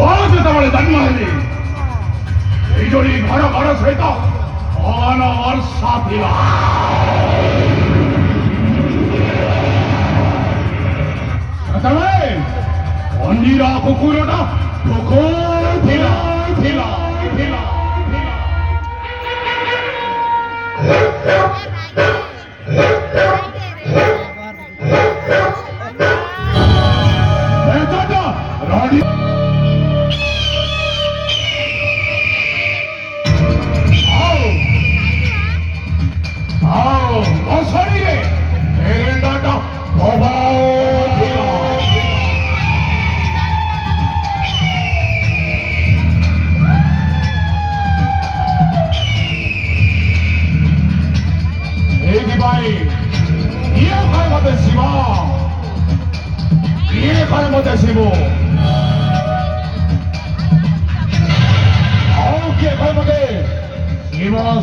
ଯେତେବେଳେ ଜନ୍ମ ହେଲି ବିଜୁଳି ଘଡଘଡ ସହିତ ପବନ ବର୍ଷା ଥିଲା। ସେତେବେଳେ ଅଣ୍ଡିରା କୁକୁରଟା ଥିଲା ଥିଲା ଥିଲା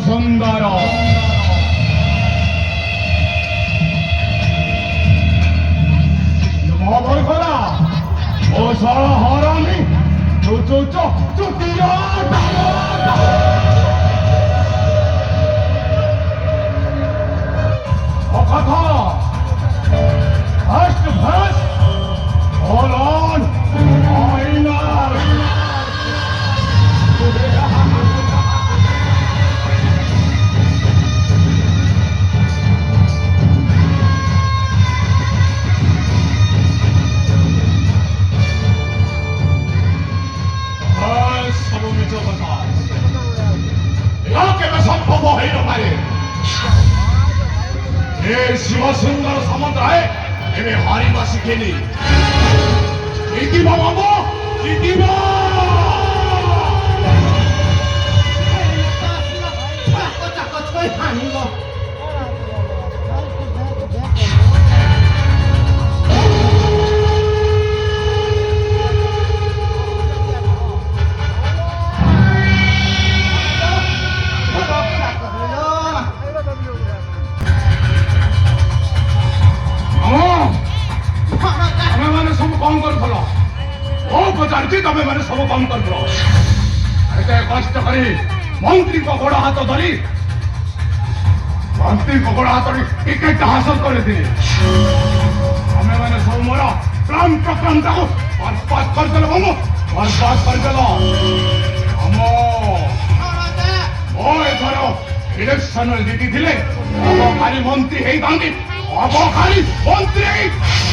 ସୁନ୍ଦର ଖରା ଓ ହରାମି କଥା fast fast hold on Shiva सुंदर समुद्राए एमे हारिबा शिखेनी बाबा तमें मैंने सब कम कर कष्ट करी मंत्री को गोड़ हाथ धरी मंत्री को गोड़ हाथ धरी टिकेट हासिल कर मैंने सब मोर प्लान प्रक्राम को बर्बाद करदेल बाबू बर्बाद करदेल एथर इलेक्शन जीति थे अब खाली मंत्री हम खाली मंत्री